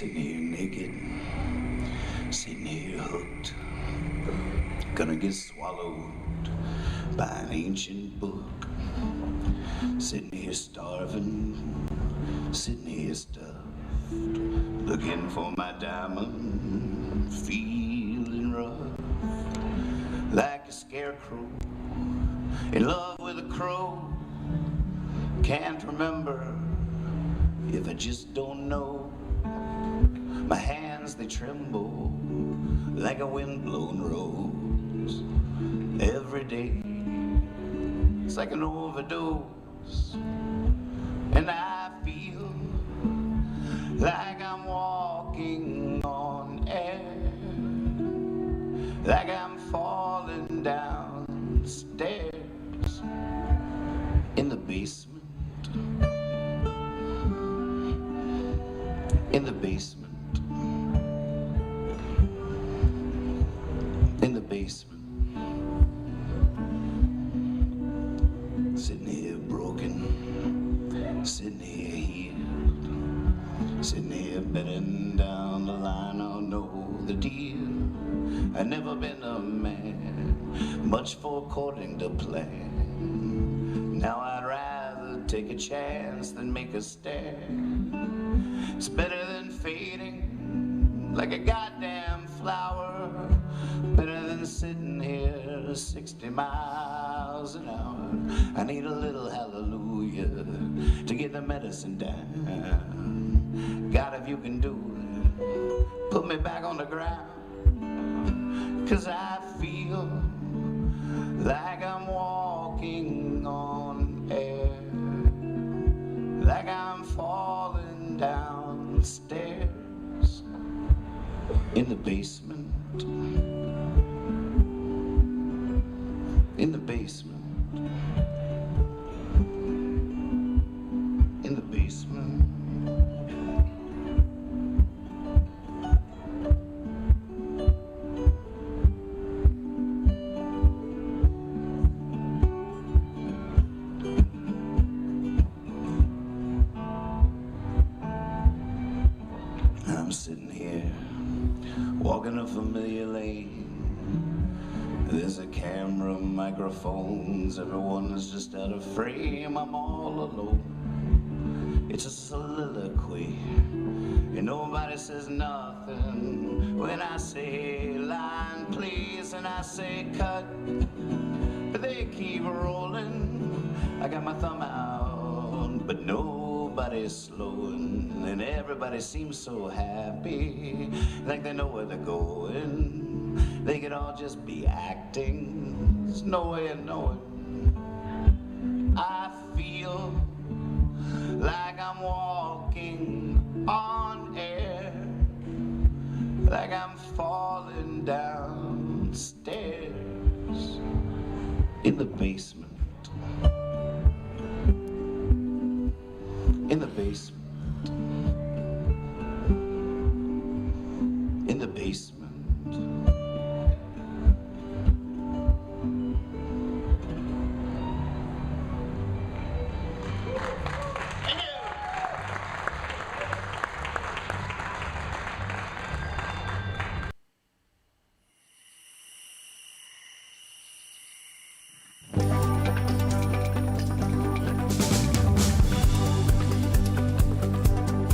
Sitting here naked, sitting here hooked, gonna get swallowed by an ancient book. Sitting here starving, sitting here stuffed, looking for my diamond, feeling rough, like a scarecrow, in love with a crow. Can't remember if I just don't know. My hands, they tremble like a windblown rose. Every day, it's like an overdose. And I feel like I'm walking on air, like I'm falling down stairs in the basement. In the basement. In the basement. Sitting here broken, sitting here healed, sitting here betting down the line, I'll know the deal. I've never been a man much for according to plan. Now I'd rather take a chance than make a stand. It's better than fading like a goddamn flower, better than sitting here 60 miles an hour. I need a little hallelujah to get the medicine down. God, if you can do it, put me back on the ground, 'cause I feel like I'm walking on air, like I'm falling downstairs in the basement. In the basement. In the basement. I'm sitting here, walking a familiar lane. There's a camera, microphones, everyone's just out of frame. I'm all alone. It's a soliloquy, and nobody says nothing when I say line please and I say cut, but they keep rolling. I got my thumb out, but nobody's slowing, and everybody seems so happy, like they know where they're going. They could all just be acting, there's no way of knowing. I feel like I'm walking on air, like I'm falling downstairs in the basement. In the basement. In the basement.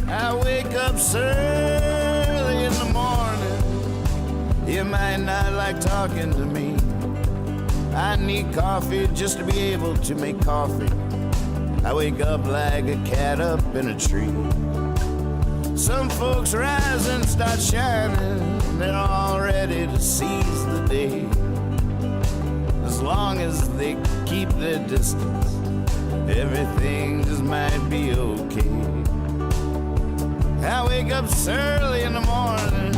I wake up so early in the morning. You might not like talking to me. I need coffee just to be able to make coffee. I wake up like a cat up in a tree. Some folks rise and start shining. They're all ready to seize the day. As long as they keep their distance, everything just might be okay. I wake up so early in the morning.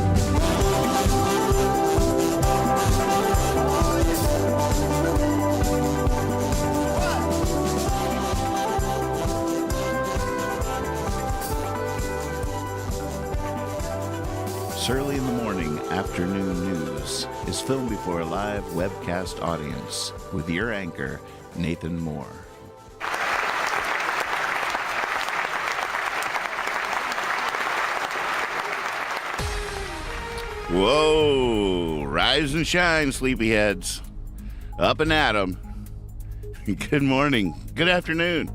Early in the Morning Afternoon News is filmed before a live webcast audience with your anchor, Nathan Moore. Whoa, rise and shine, sleepyheads. Up and at 'em. Good morning, good afternoon.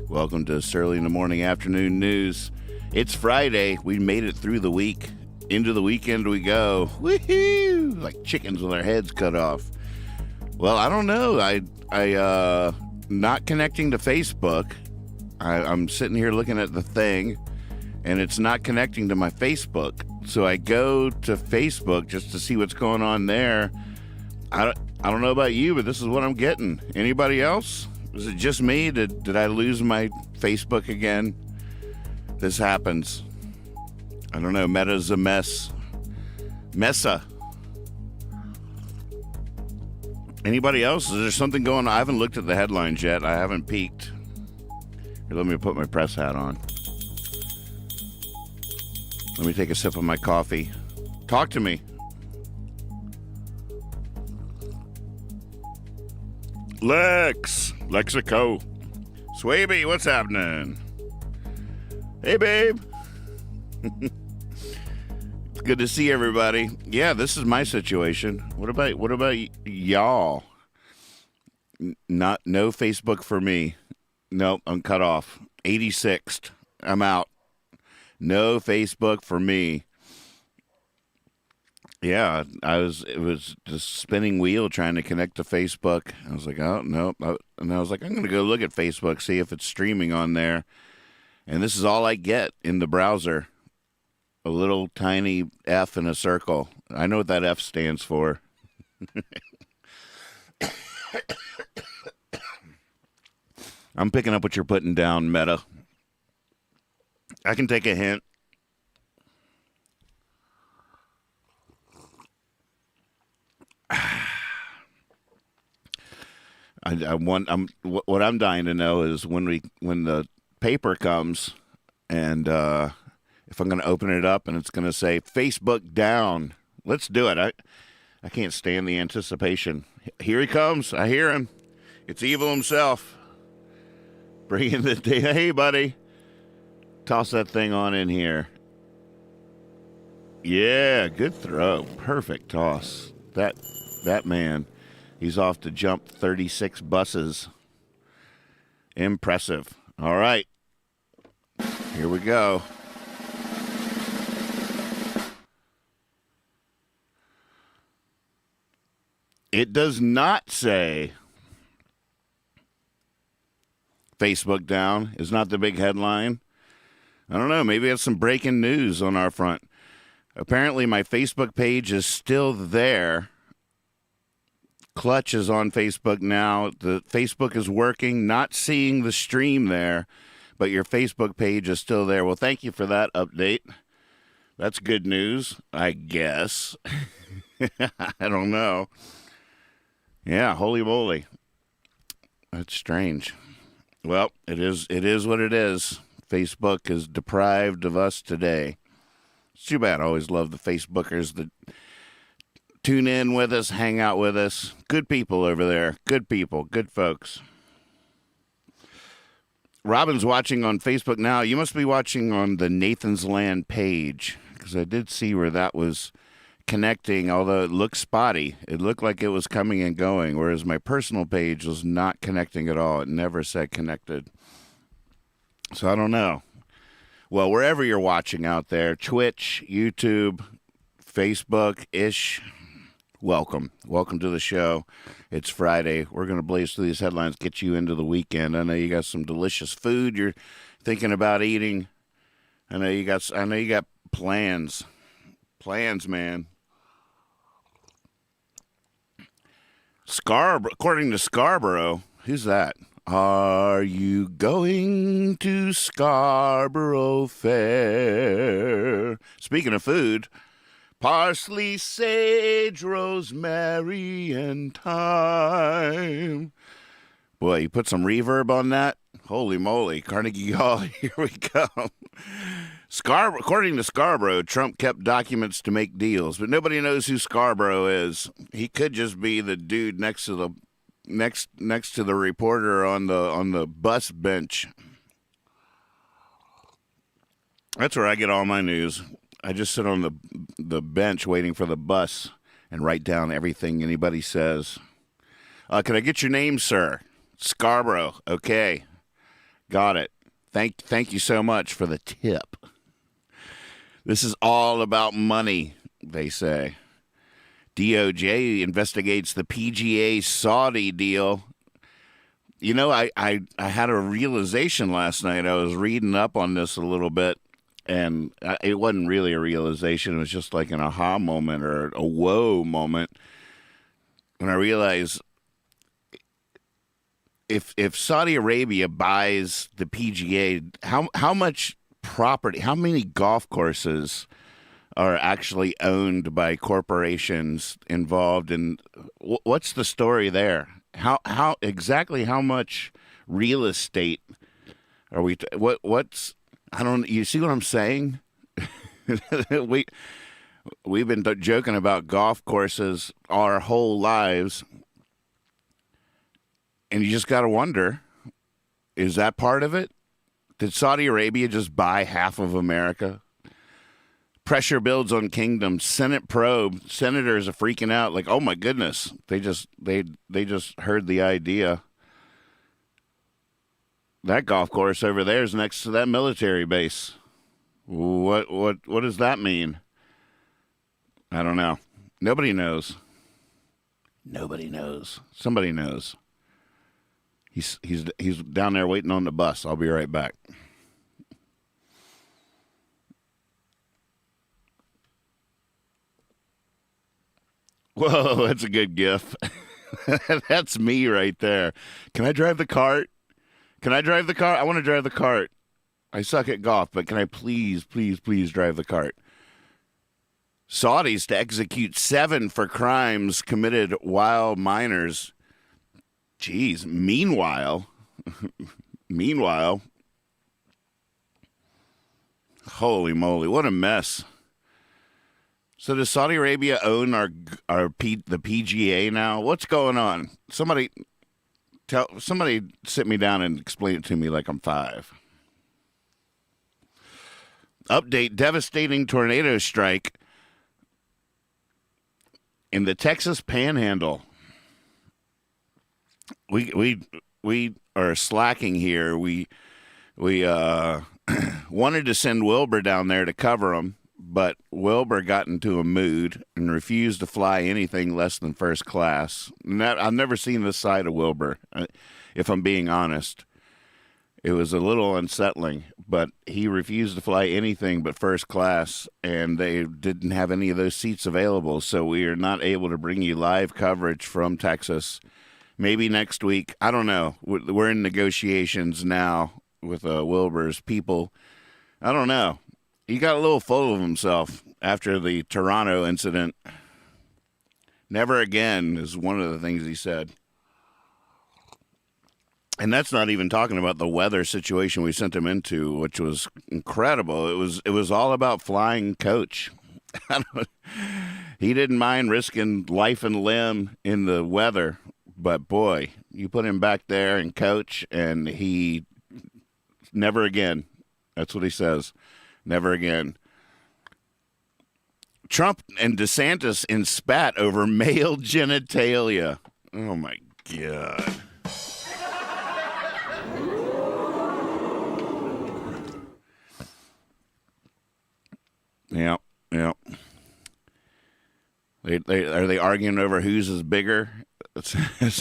Welcome to Surly in the Morning Afternoon News. It's Friday. We made it through the week. Into the weekend we go. Woohoo! Like chickens with their heads cut off. Well, I don't know. I not connecting to Facebook. I'm sitting here looking at the thing, and it's not connecting to my Facebook. So I go to Facebook just to see what's going on there. I don't know about you, but this is what I'm getting. Anybody else? Was it just me? Did I lose my Facebook again? This happens. I don't know. Meta's a mess. Messa. Anybody else? Is there something going on? I haven't looked at the headlines yet. I haven't peeked. Here, let me put my press hat on. Let me take a sip of my coffee. Talk to me. Lexico. Swaby, what's happening? Hey, babe. It's good to see everybody. Yeah, this is my situation. What about y'all? No Facebook for me. Nope, I'm cut off. 86th. I'm out. No Facebook for me. Yeah, it was just spinning wheel trying to connect to Facebook. I was like, oh, nope. And I was like, I'm going to go look at Facebook, see if it's streaming on there. And this is all I get in the browser. A little tiny F in a circle. I know what that F stands for. I'm picking up what you're putting down, Meta. I can take a hint. What I'm dying to know is when the paper comes, and if I'm going to open it up and it's going to say Facebook down. Let's do it. I can't stand the anticipation. Here he comes. I hear him. It's evil himself. Bringing the day. Hey, buddy. Toss that thing on in here. Yeah, good throw. Perfect toss. That man, he's off to jump 36 buses. Impressive. All right. Here we go. It does not say Facebook down. It's not the big headline. I don't know. Maybe it's some breaking news on our front. Apparently, my Facebook page is still there. Clutch is on Facebook now. The Facebook is working. Not seeing the stream there, but your Facebook page is still there. Well, thank you for that update. That's good news, I guess. I don't know. Yeah, holy moly. That's strange. Well, it is what it is. Facebook is deprived of us today. It's too bad. I always love the Facebookers that tune in with us, hang out with us. Good people over there. Good people. Good folks. Robin's watching on Facebook now. You must be watching on the Nathan's Land page, because I did see where that was connecting, although it looked spotty. It looked like it was coming and going, whereas my personal page was not connecting at all. It never said connected. So I don't know. Well, wherever you're watching out there, Twitch, YouTube, Facebook-ish, welcome. Welcome to the show. It's Friday. We're going to blaze through these headlines, get you into the weekend. I know you got some delicious food you're thinking about eating. I know you got plans. Plans, man. According to Scarborough, who's that? Are you going to Scarborough Fair? Speaking of food, parsley, sage, rosemary, and thyme. Boy, you put some reverb on that? Holy moly. Carnegie Hall, here we go. According to Scarborough, Trump kept documents to make deals, but nobody knows who Scarborough is. He could just be the dude next to the reporter on the bus bench. That's where I get all my news. I just sit on the bench waiting for the bus and write down everything anybody says. Can I get your name, sir? Scarborough. Okay. Got it. Thank you so much for the tip. This is all about money, they say. DOJ investigates the PGA Saudi deal. You know, I had a realization last night. I was reading up on this a little bit, and it wasn't really a realization. It was just like an aha moment or a whoa moment when I realized if Saudi Arabia buys the PGA, how much property, how many golf courses are actually owned by corporations involved in what's the story there? How exactly how much real estate are we what's I don't you see what I'm saying? We've been joking about golf courses our whole lives, and you just got to wonder, is that part of it? Did Saudi Arabia just buy half of America? Pressure builds on kingdom. Senate probe. Senators are freaking out like, oh my goodness. They just heard the idea. That golf course over there is next to that military base. What does that mean? I don't know. Nobody knows. Nobody knows. Somebody knows. He's down there waiting on the bus. I'll be right back. Whoa, that's a good gif. That's me right there. Can I drive the cart? Can I drive the cart? I want to drive the cart. I suck at golf, but can I please drive the cart? Saudis to execute 7 for crimes committed while minors. Jeez. Meanwhile, holy moly, what a mess. So does Saudi Arabia own the PGA now? What's going on? Somebody sit me down and explain it to me like I'm 5. Update: devastating tornado strike in the Texas Panhandle. We are slacking here. We wanted to send Wilbur down there to cover them, but Wilbur got into a mood and refused to fly anything less than first class. I've never seen this side of Wilbur, if I'm being honest. It was a little unsettling, but he refused to fly anything but first class, and they didn't have any of those seats available, so we are not able to bring you live coverage from Texas. Maybe next week. I don't know. We're in negotiations now with Wilbur's people. I don't know. He got a little full of himself after the Toronto incident. Never again is one of the things he said. And that's not even talking about the weather situation we sent him into, which was incredible. It was all about flying coach. He didn't mind risking life and limb in the weather, but boy, you put him back there and coach, and he never again. That's what he says. Never again. Trump and DeSantis in spat over male genitalia. Oh my God. Yeah. Are they arguing over whose is bigger? That's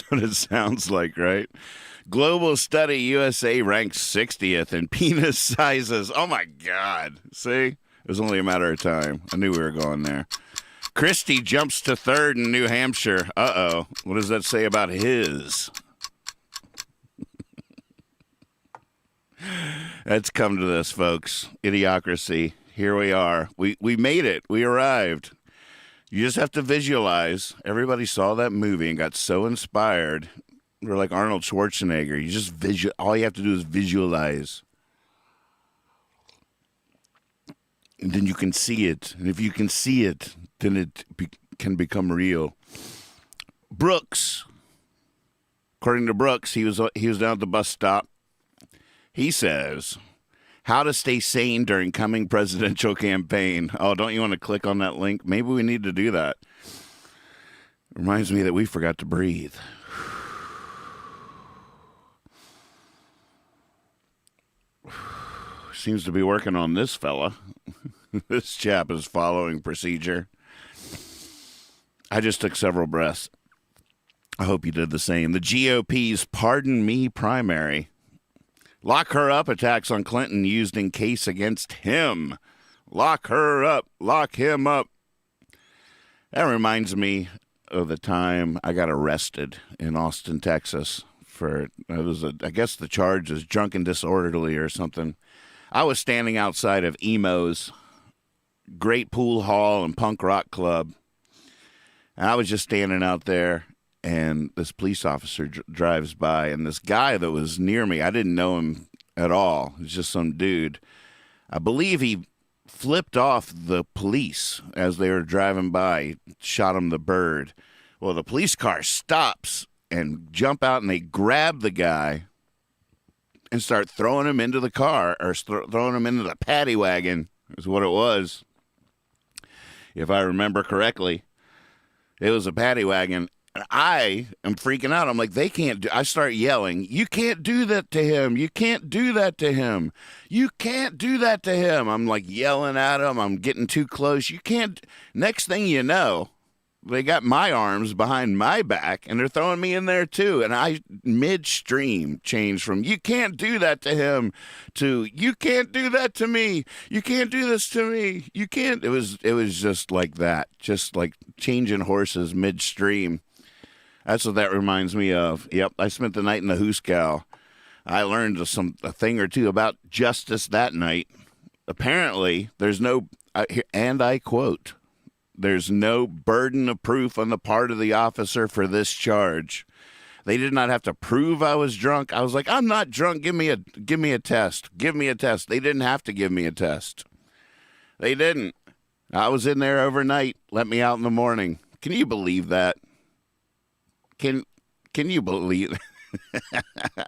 what it sounds like, right? Global study: USA ranks 60th in penis sizes. Oh my God! See, it was only a matter of time. I knew we were going there. Christie jumps to 3rd in New Hampshire. Uh-oh. What does that say about his? Let's come to this, folks. Idiocracy. Here we are. We made it. We arrived. You just have to visualize. Everybody saw that movie and got so inspired. We're like Arnold Schwarzenegger. You just all you have to do is visualize. And then you can see it. And if you can see it, then it can become real. Brooks. According to Brooks, he was down at the bus stop. He says How to stay sane during coming presidential campaign. Oh, don't you want to click on that link? Maybe we need to do that. Reminds me that we forgot to breathe. Seems to be working on this fella. This chap is following procedure. I just took several breaths. I hope you did the same. The GOP's Pardon Me primary. Lock her up attacks on Clinton used in case against him. Lock her up. Lock him up. That reminds me of the time I got arrested in Austin, Texas I guess the charge is drunken disorderly or something. I was standing outside of Emo's great pool hall and punk rock club. And I was just standing out there, and this police officer drives by, and this guy that was near me, I didn't know him at all. It was just some dude. I believe he flipped off the police as they were driving by, shot him the bird. Well, the police car stops and jump out, and they grab the guy and start throwing him into the car, or throwing him into the paddy wagon is what it was. If I remember correctly, it was a paddy wagon. I am freaking out. I'm like, they can't do. I start yelling, you can't do that to him. You can't do that to him. You can't do that to him. I'm like yelling at him. I'm getting too close. You can't. Next thing you know, they got my arms behind my back, and they're throwing me in there too. And I midstream changed from "you can't do that to him" to "you can't do that to me. You can't do this to me. You can't." It was just like that, just like changing horses midstream. That's what that reminds me of. Yep, I spent the night in the Hooskow. I learned a thing or two about justice that night. Apparently, there's no, and I quote, "There's no burden of proof on the part of the officer for this charge." They did not have to prove I was drunk. I was like, "I'm not drunk. Give me a test. Give me a test." They didn't have to give me a test. They didn't. I was in there overnight. Let me out in the morning. Can you believe that? Can you believe?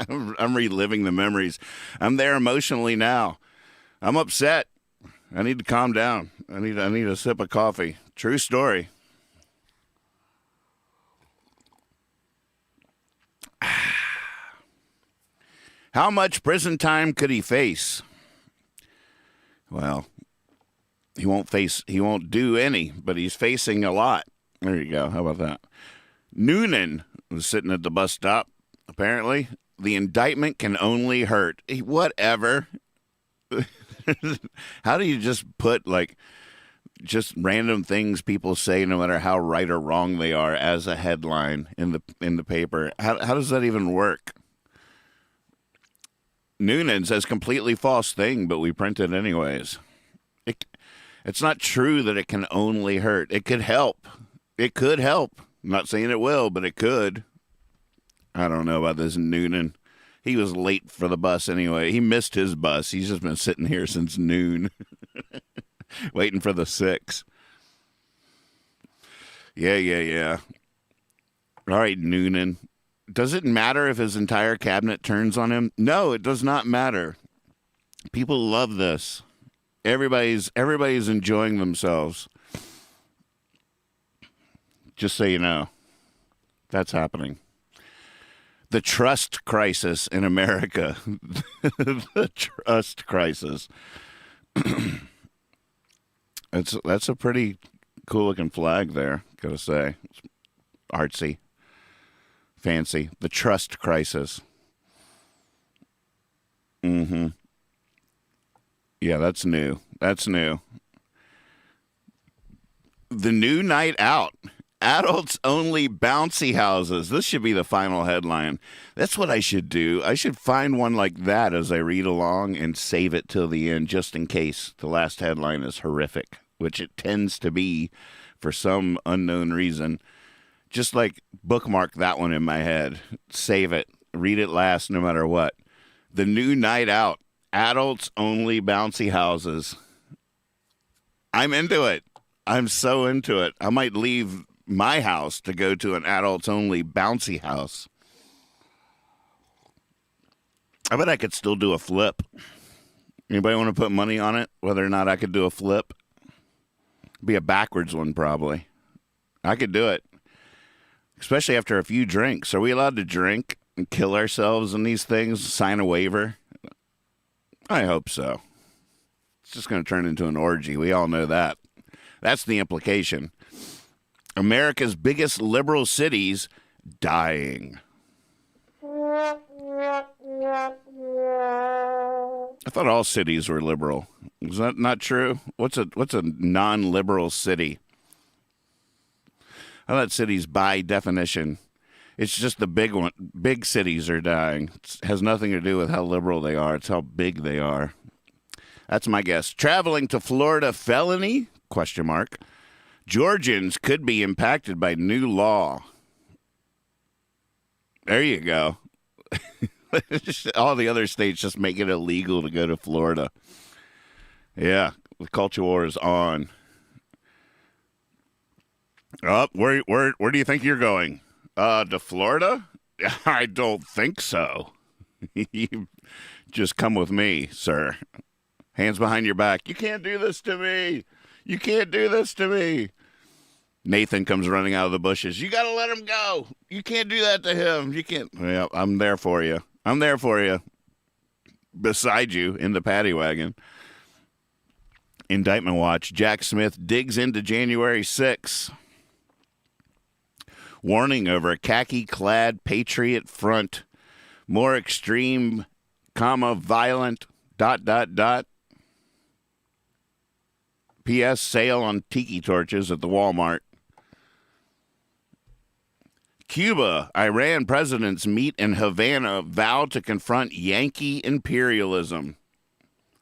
I'm reliving the memories. I'm there emotionally now. I'm upset. I need to calm down. I need a sip of coffee. True story. How much prison time could he face? Well, he won't do any, but he's facing a lot. There you go. How about that? Noonan was sitting at the bus stop. Apparently, the indictment can only hurt. Whatever. How do you just put just random things people say, no matter how right or wrong they are, as a headline in the paper? How does that even work? Noonan says completely false thing, but we print it anyways. It's not true that it can only hurt. It could help. It could help. I'm not saying it will, but it could. I don't know about this Noonan. He was late for the bus anyway. He missed his bus. He's just been sitting here since noon, waiting for the 6. Yeah. All right, Noonan. Does it matter if his entire cabinet turns on him? No, it does not matter. People love this. Everybody's enjoying themselves. Just so you know, that's happening. The trust crisis in America. The trust crisis. That's a pretty cool looking flag there, gotta say. It's artsy. Fancy. The trust crisis. Mm-hmm. Yeah, that's new. That's new. The new night out. Adults only bouncy houses. This should be the final headline. That's what I should do. I should find one like that as I read along and save it till the end, just in case the last headline is horrific, which it tends to be for some unknown reason. Just bookmark that one in my head. Save it. Read it last no matter what. The new night out. Adults only bouncy houses. I'm into it. I'm so into it. I might leave my house to go to an adults only bouncy house. I bet I could still do a flip. Anybody want to put money on it? Whether or not I could do a flip? Be a backwards one, probably. I could do it. Especially after a few drinks. Are we allowed to drink and kill ourselves in these things? Sign a waiver? I hope so. It's just going to turn into an orgy. We all know that. That's the implication. America's biggest liberal cities dying. I thought all cities were liberal. Is that not true? What's a non-liberal city? I thought cities, by definition, it's just the big one. Big cities are dying. It has nothing to do with how liberal they are. It's how big they are. That's my guess. Traveling to Florida felony? ? Georgians could be impacted by new law. There you go. All the other states just make it illegal to go to Florida. Yeah, the culture war is on. Where do you think you're going? To Florida? I don't think so. You just come with me, sir. Hands behind your back. You can't do this to me. You can't do this to me. Nathan comes running out of the bushes. You got to let him go. You can't do that to him. You can't. Well, I'm there for you. I'm there for you. Beside you in the paddy wagon. Indictment watch. Jack Smith digs into January 6th. Warning over khaki-clad Patriot Front. More extreme, violent, ... P.S. Sale on tiki torches at the Walmart. Cuba, Iran presidents meet in Havana, vow to confront Yankee imperialism.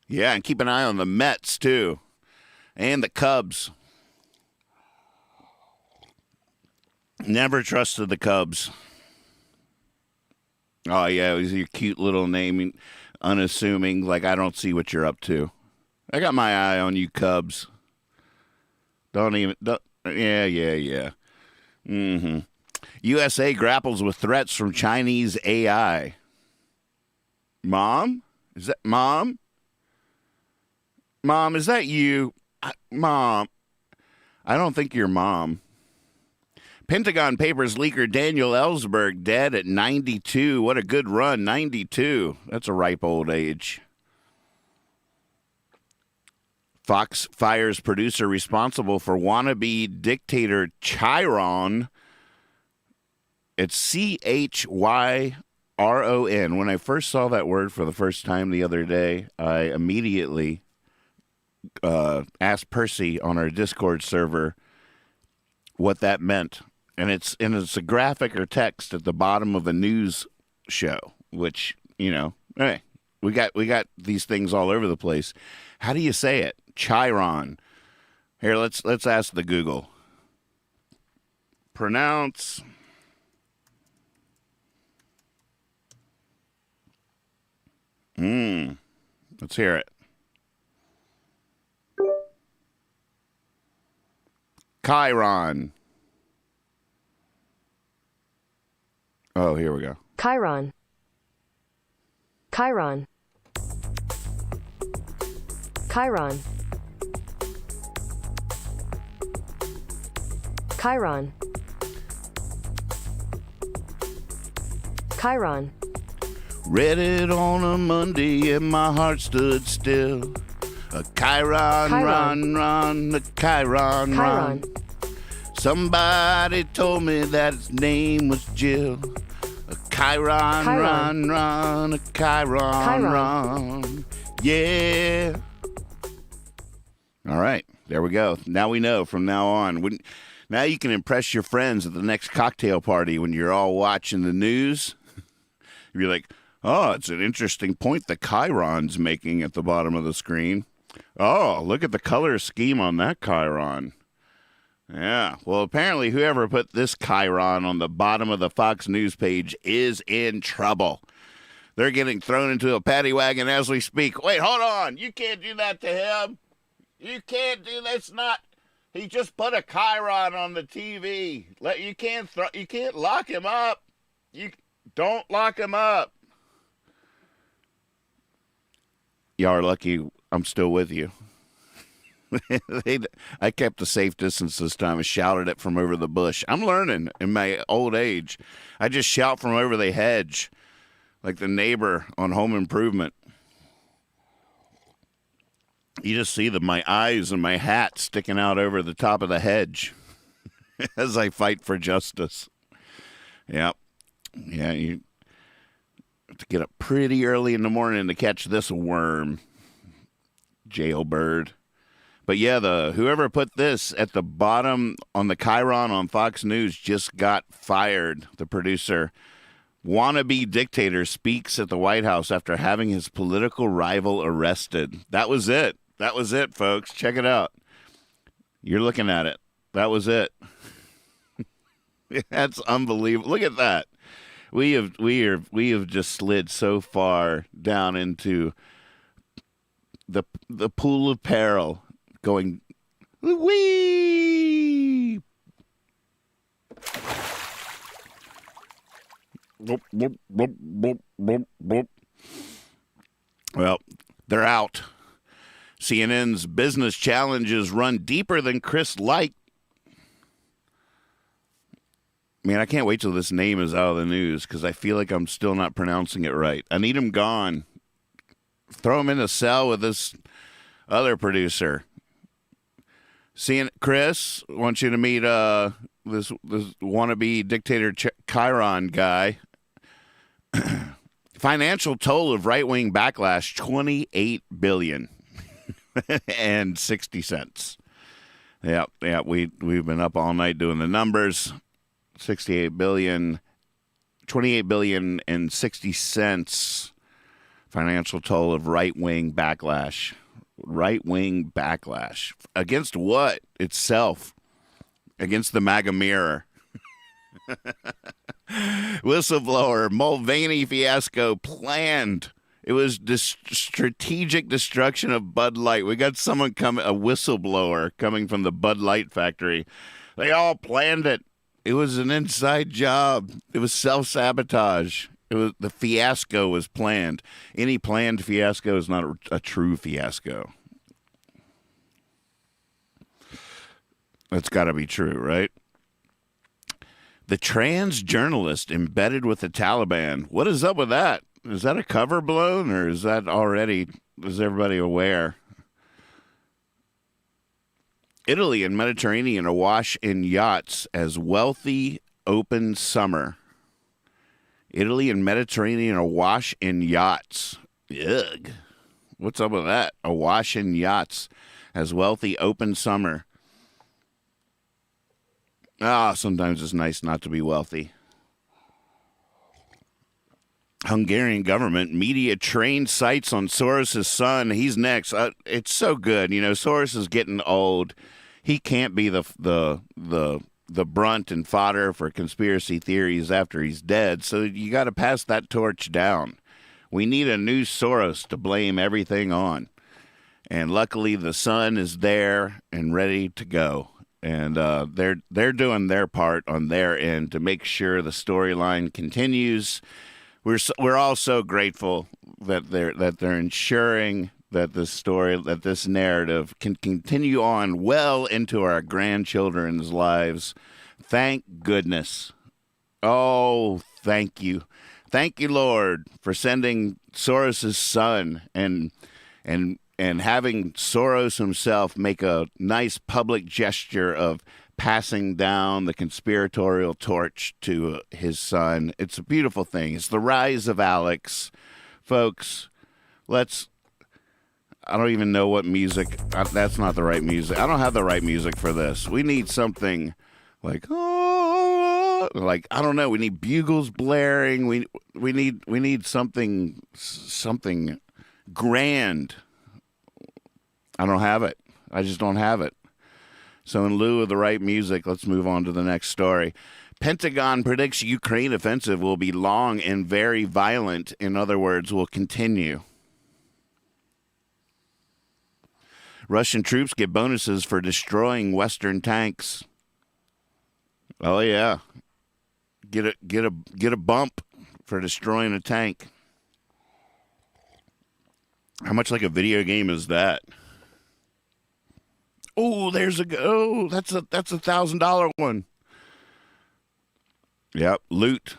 Yeah, and keep an eye on the Mets, too. And the Cubs. Never trusted the Cubs. Oh, yeah, it was your cute little name, unassuming, like I don't see what you're up to. I got my eye on you, Cubs. Yeah. Mm-hmm. USA grapples with threats from Chinese AI. Mom? Is that Mom? Mom, is that you? Mom. I don't think you're Mom. Pentagon Papers leaker Daniel Ellsberg dead at 92. What a good run, 92. That's a ripe old age. Fox fires producer responsible for wannabe dictator Chiron. It's Chyron. When I first saw that word for the first time the other day, I immediately asked Percy on our Discord server what that meant. And it's a graphic or text at the bottom of a news show, which, hey, we got these things all over the place. How do you say it? Chiron. Here, let's ask the Google. Pronounce. Let's hear it. Chiron. Oh, here we go. Chiron. Chiron. Chiron. Chiron. Chiron. Read it on a Monday and my heart stood still. A Chiron, Chiron. run, a Chiron, Chiron. run. Somebody told me that its name was Jill. A Chiron, Chiron. run, a Chiron, Chiron. run. Yeah. All right, there we go. Now we know from now on. Now you can impress your friends at the next cocktail party when you're all watching the news. You're like, oh, it's an interesting point the Chiron's making at the bottom of the screen. Oh, look at the color scheme on that Chiron. Yeah, well, apparently whoever put this Chiron on the bottom of the Fox News page is in trouble. They're getting thrown into a paddy wagon as we speak. Wait, hold on. You can't do that to him. You can't do that's not. He just put a Chiron on the TV. You can't lock him up. You don't lock him up. y'all are lucky I'm still with you. I kept the safe distance this time and shouted it from over the bush. I'm learning in my old age. I just shout from over the hedge like the neighbor on Home Improvement. You just see my eyes and my hat sticking out over the top of the hedge as I fight for justice. Yep. Yeah, you have to get up pretty early in the morning to catch this worm. Jailbird. But yeah, whoever put this at the bottom on the Chiron on Fox News just got fired. The producer, wannabe dictator, speaks at the White House after having his political rival arrested. That was it. That was it, folks. Check it out. You're looking at it. That was it. That's unbelievable. Look at that. We have just slid so far down into the pool of peril. Going, wee. Well, they're out. CNN's business challenges run deeper than Chris Light. Man, I can't wait till this name is out of the news because I feel like I'm still not pronouncing it right. I need him gone. Throw him in a cell with this other producer. Chris, I want you to meet this wannabe dictator Chiron guy. Financial toll of right-wing backlash, $28 billion and 60 cents. Yeah, we've been up all night doing the numbers. 68 billion, 28 billion and 60 cents. Financial toll of right-wing backlash. Right-wing backlash. Against what? Itself. Against the MAGA mirror. Whistleblower, Mulvaney fiasco planned. It was strategic destruction of Bud Light. We got someone a whistleblower coming from the Bud Light factory. They all planned it. It was an inside job. It was self-sabotage. The fiasco was planned. Any planned fiasco is not a true fiasco. That's got to be true, right? The trans journalist embedded with the Taliban. What is up with that? Is that a cover blown, or is everybody aware? Italy and Mediterranean awash in yachts as wealthy open summer. Italy and Mediterranean awash in yachts. Ugh. What's up with that? Awash in yachts as wealthy open summer. Sometimes it's nice not to be wealthy. Hungarian government media trained sites on Soros' son. He's next. It's so good. You know, Soros is getting old. He can't be the brunt and fodder for conspiracy theories after he's dead. So you got to pass that torch down. We need a new Soros to blame everything on. And luckily the son is there and ready to go. And they're doing their part on their end to make sure the storyline continues. We're all so grateful that they're ensuring that this narrative can continue on well into our grandchildren's lives. Thank goodness. Oh, thank you. Thank you, Lord, for sending Soros' son and having Soros himself make a nice public gesture of passing down the conspiratorial torch to his son. It's a beautiful thing. It's the rise of Alex. Folks, I don't even know what music. That's not the right music. I don't have the right music for this. We need something like, I don't know. We need bugles blaring. We need something grand. I don't have it. I just don't have it. So in lieu of the right music, let's move on to the next story. Pentagon predicts Ukraine offensive will be long and very violent. In other words, will continue. Russian troops get bonuses for destroying Western tanks. Oh yeah. Get a bump for destroying a tank. How much like a video game is that? Oh, there's that's a $1,000 one. Yep, loot.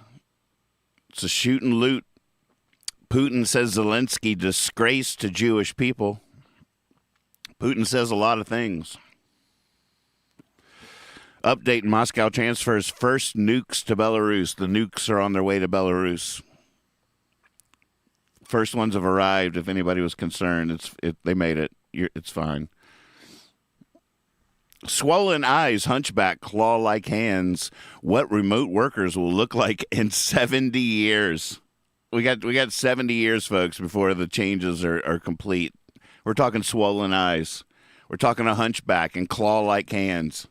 It's a shoot and loot. Putin says Zelensky disgrace to Jewish people. Putin says a lot of things. Update: Moscow transfers first nukes to Belarus. The nukes are on their way to Belarus. First ones have arrived. If anybody was concerned, they made it. It's fine. Swollen eyes, hunchback, claw-like hands. What remote workers will look like in 70 years. We got 70 years, folks, before the changes are complete. We're talking swollen eyes. We're talking a hunchback and claw-like hands.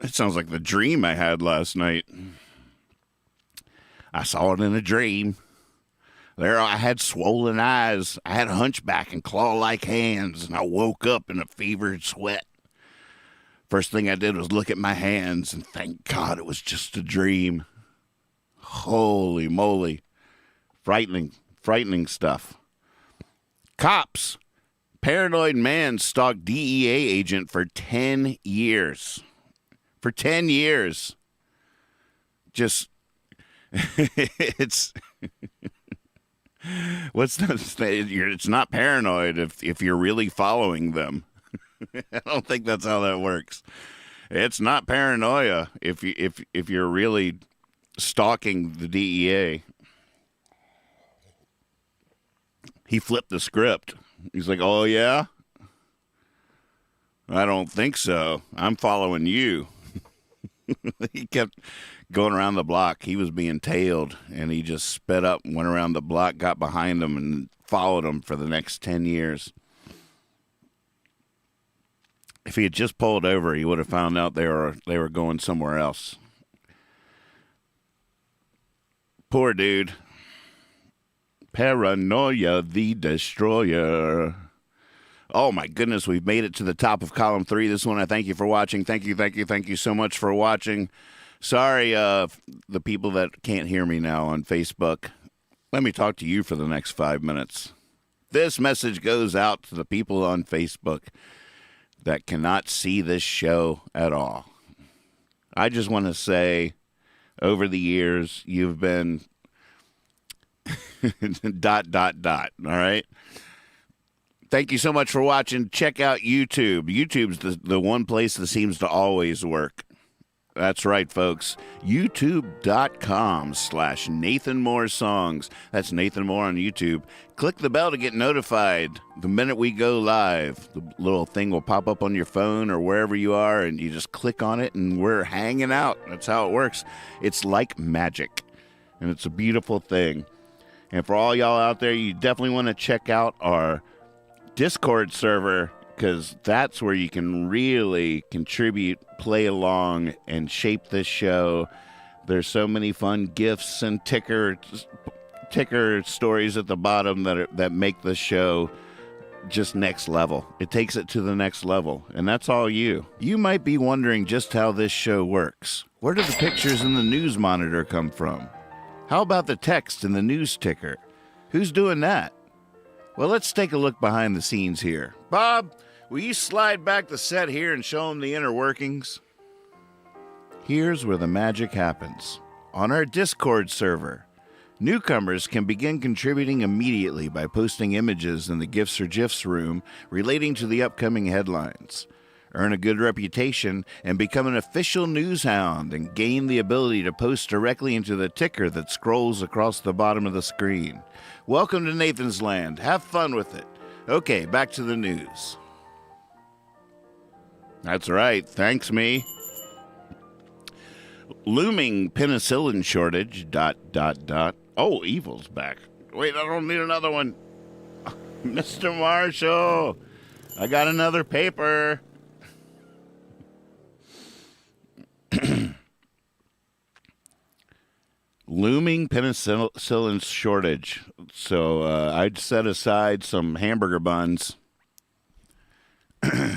It sounds like the dream I had last night. I saw it in a dream. There I had swollen eyes. I had a hunchback and claw-like hands, and I woke up in a fevered sweat. First thing I did was look at my hands, and thank God it was just a dream. Holy moly. Frightening stuff. Cops. Paranoid man stalked DEA agent for 10 years. For 10 years. Just, it's, it's not paranoid if you're really following them. I don't think that's how that works. It's not paranoia if you're really stalking the DEA. He flipped the script. He's like, "Oh yeah? I don't think so. I'm following you." He kept going around the block. He was being tailed, and he just sped up, went around the block, got behind him, and followed him for the next 10 years. If he had just pulled over, he would have found out they were going somewhere else. Poor dude. Paranoia the Destroyer. Oh my goodness, we've made it to the top of column 3. This one, I thank you for watching. Thank you so much for watching. Sorry, the people that can't hear me now on Facebook. Let me talk to you for the next 5 minutes. This message goes out to the people on Facebook that cannot see this show at all. I just want to say, over the years, you've been ... all right? Thank you so much for watching. Check out YouTube. YouTube's the one place that seems to always work. That's right, folks. YouTube.com/Nathan Moore Songs. That's Nathan Moore on YouTube. Click the bell to get notified the minute we go live. The little thing will pop up on your phone or wherever you are, and you just click on it, and we're hanging out. That's how it works. It's like magic, and it's a beautiful thing. And for all y'all out there, you definitely want to check out our Discord server, because that's where you can really contribute, play along, and shape this show. There's so many fun gifts and ticker stories at the bottom that make the show just next level. It takes it to the next level, and that's all you. You might be wondering just how this show works. Where do the pictures in the news monitor come from? How about the text in the news ticker? Who's doing that? Well, let's take a look behind the scenes here. Bob, will you slide back the set here and show them the inner workings? Here's where the magic happens. On our Discord server, newcomers can begin contributing immediately by posting images in the Gifts or GIFs room relating to the upcoming headlines. Earn a good reputation and become an official news hound and gain the ability to post directly into the ticker that scrolls across the bottom of the screen. Welcome to Nathan's Land. Have fun with it. Okay, back to the news. That's right. Thanks, me. Looming penicillin shortage, ... Oh, Evil's back. Wait, I don't need another one. Mr. Marshall, I got another paper. Looming penicillin shortage. So I'd set aside some hamburger buns.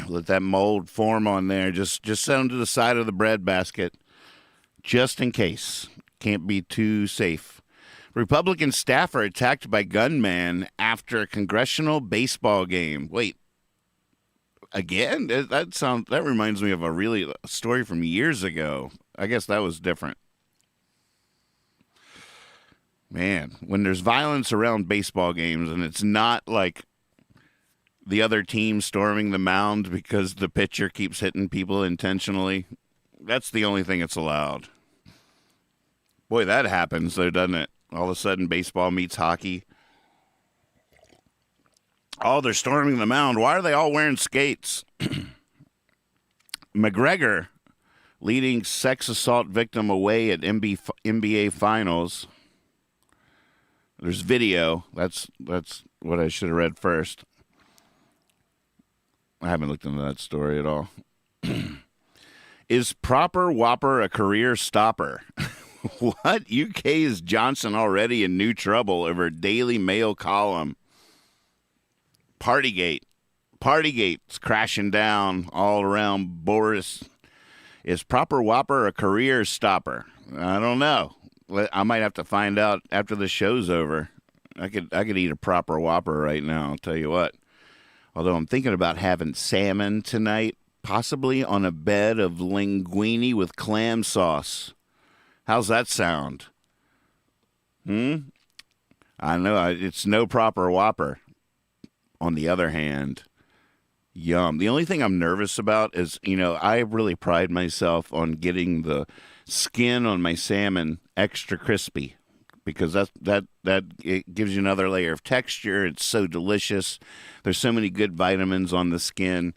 Let that mold form on there. Just set them to the side of the bread basket, just in case. Can't be too safe. Republican staffer attacked by gunman after a congressional baseball game. Wait, again? That reminds me of a story from years ago. I guess that was different. Man, when there's violence around baseball games and it's not like the other team storming the mound because the pitcher keeps hitting people intentionally, that's the only thing that's allowed. Boy, that happens though, doesn't it? All of a sudden, baseball meets hockey. Oh, they're storming the mound. Why are they all wearing skates? McGregor leading sex assault victim away at NBA Finals. There's video. That's what I should have read first. I haven't looked into that story at all. Is proper whopper a career stopper? What? UK's Johnson already in new trouble over Daily Mail column. Partygate. Partygate's crashing down all around Boris. Is proper whopper a career stopper? I don't know. I might have to find out after the show's over. I could eat a proper whopper right now, I'll tell you what. Although I'm thinking about having salmon tonight, possibly on a bed of linguine with clam sauce. How's that sound? I know it's no proper whopper. On the other hand, yum. The only thing I'm nervous about is, I really pride myself on getting the skin on my salmon extra crispy because that it gives you another layer of texture. It's so delicious. There's so many good vitamins on the skin.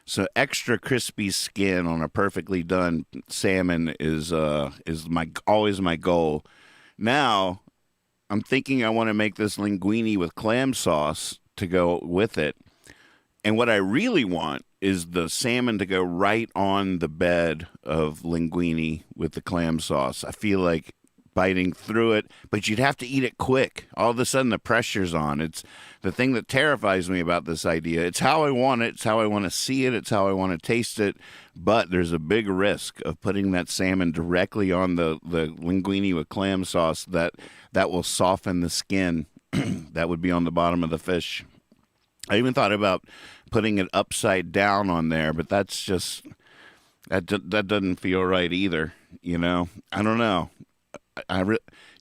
So extra crispy skin on a perfectly done salmon is always my goal. Now, I'm thinking I want to make this linguine with clam sauce to go with it. And what I really want is the salmon to go right on the bed of linguine with the clam sauce. I feel like biting through it, but you'd have to eat it quick. All of a sudden the pressure's on. It's the thing that terrifies me about this idea. It's how I want it. It's how I want to see it. It's how I want to taste it. But there's a big risk of putting that salmon directly on the linguine with clam sauce that will soften the skin that would be on the bottom of the fish. I even thought about putting it upside down on there, but that's just that doesn't feel right either. I don't know.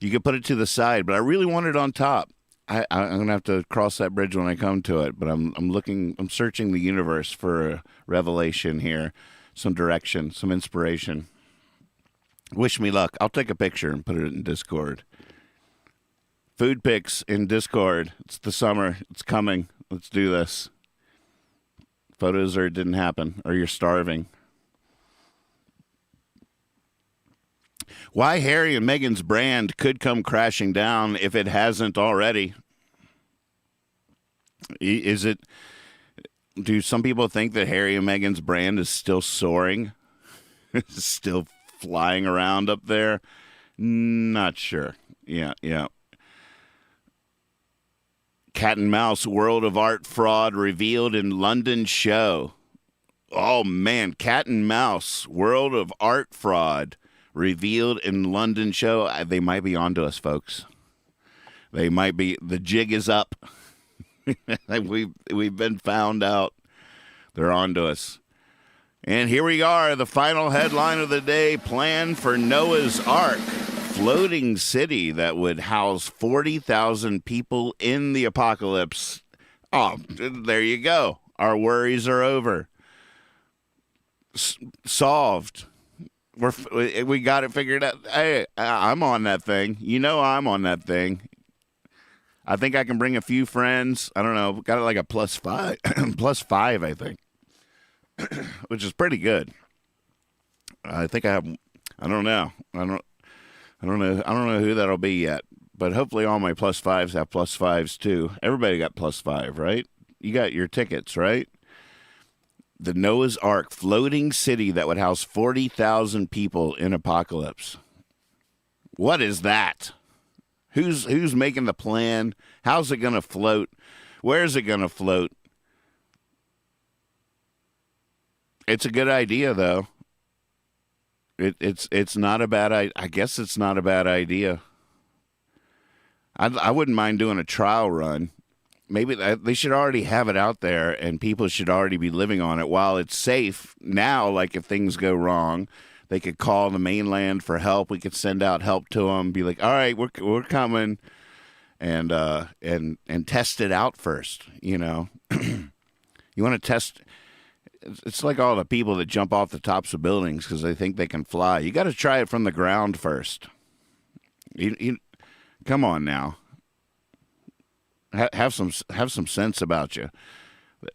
You could put it to the side, but I really want it on top. I'm gonna have to cross that bridge when I come to it. But I'm searching the universe for a revelation here, some direction, some inspiration. Wish me luck. I'll take a picture and put it in Discord. Food pics in Discord. It's the summer. It's coming. Let's do this. Photos or it didn't happen, or you're starving. Why Harry and Meghan's brand could come crashing down if it hasn't already. Do some people think that Harry and Meghan's brand is still soaring? Still flying around up there? Not sure. Yeah. Cat and mouse world of art fraud revealed in London show. Oh, man. Cat and mouse world of art fraud revealed in London show. They might be onto us, folks. They might be. The jig is up. We've been found out. They're onto us. And here we are, the final headline of the day. Plan for Noah's Ark. Floating city that would house 40,000 people in the apocalypse. Oh, there you go. Our worries are over. Solved. We got it figured out. Hey, I'm on that thing. I'm on that thing. I think I can bring a few friends. I don't know. Got it like a +5. +5, I think. Which is pretty good. I think I have. I don't know. I don't know who that'll be yet. But hopefully all my +5s have +5s too. Everybody got +5, right? You got your tickets, right? The Noah's Ark floating city that would house 40,000 people in apocalypse. What is that? Who's making the plan? How's it going to float? Where's it going to float? It's a good idea, though. It's not a bad idea. I guess it's not a bad idea. I wouldn't mind doing a trial run. Maybe they should already have it out there, and people should already be living on it while it's safe. Now, like if things go wrong, they could call the mainland for help. We could send out help to them. Be like, all right, we're coming, and test it out first. You know, you want to test. It's like all the people that jump off the tops of buildings because they think they can fly. You got to try it from the ground first. You come on now. Have some sense about you.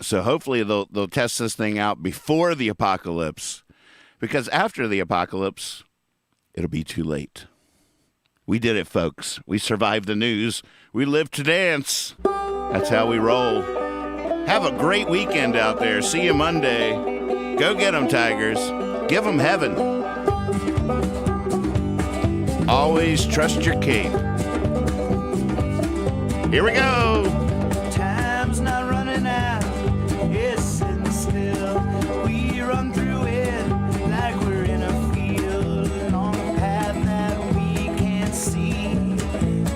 So hopefully they'll test this thing out before the apocalypse, because after the apocalypse, it'll be too late. We did it, folks. We survived the news. We lived to dance. That's how we roll. Have a great weekend out there. See you Monday. Go get them, Tigers. Give them heaven. Always trust your king. Here we go. Time's not running out, it's sitting still. We run through it like we're in a field, along a path that we can't see,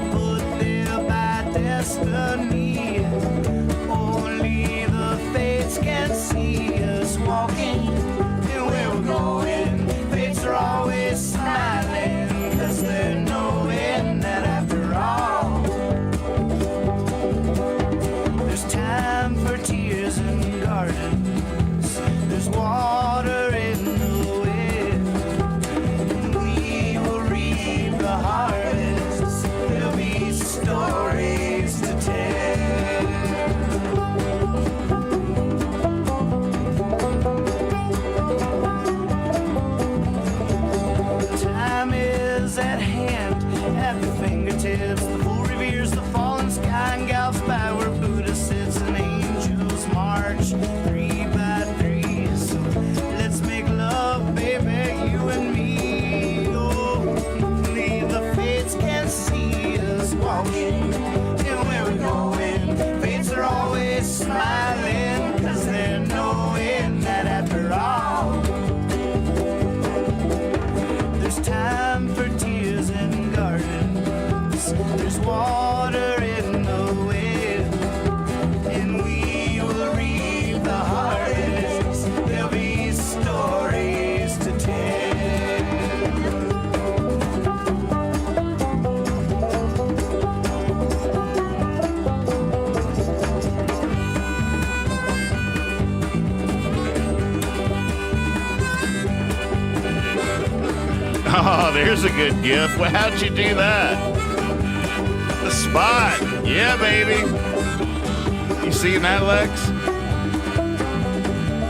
put there by destiny. Only the fates can see us walking, and where we're going, fates are always smiling, 'cause they're knowing that after all, time for tears and gardens. There's water in the wind, and we will reap the harvest. There'll be stories to tell. Time is at hand, at the fingertips. The fool reveres the fallen sky and gallops by where Buddha sits and angels march 3 by 3. So let's make love, baby, you and me. Only the fates can see us walking, and where we're going, fates are always smiling, 'cause they're knowing that after all, there's time for tears and gardens. There's water in the wind, and we will reap the harvest. There'll be stories to tell. Oh, there's a good gift. Well, how'd you do that? The spot. Yeah, baby. You seeing that, Lex?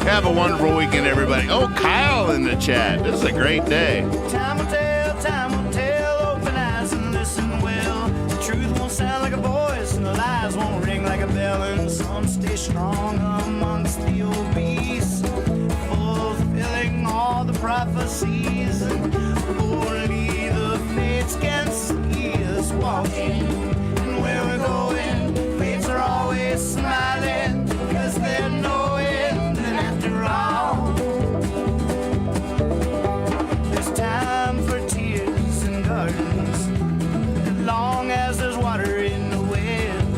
Have a wonderful weekend, everybody. Oh, Kyle in the chat. This is a great day. Time will tell, open eyes and listen well. The truth won't sound like a voice, and the lies won't ring like a bell. And some stay strong amongst the obese, fulfilling all the prophecies. And only the fates can see us walking, and where we're going, fates are always smiling, 'cause they're knowing that after all, there's time for tears and gardens. As long as there's water in the wind,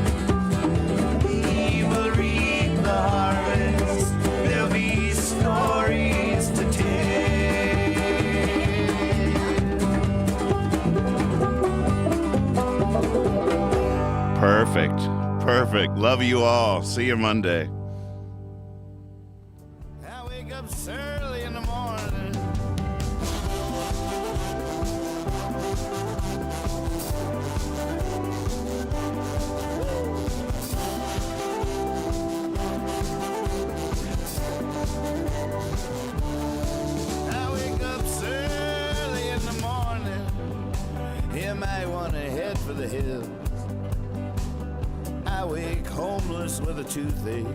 we will reap the harvest. There'll be stories to tell. Perfect. Love you all. See you Monday. I wake up early in the morning. I wake up early in the morning. You might want to head for the hills. I wake homeless with a toothache.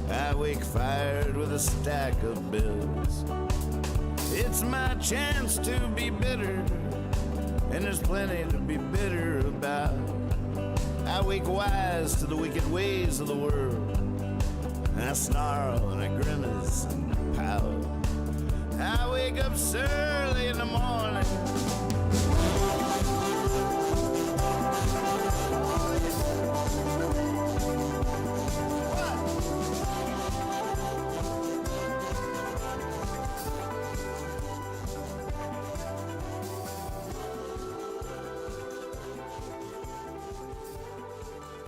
I wake fired with a stack of bills. It's my chance to be bitter, and there's plenty to be bitter about. I wake wise to the wicked ways of the world. I snarl and I grimace and pout. I wake up early in the morning.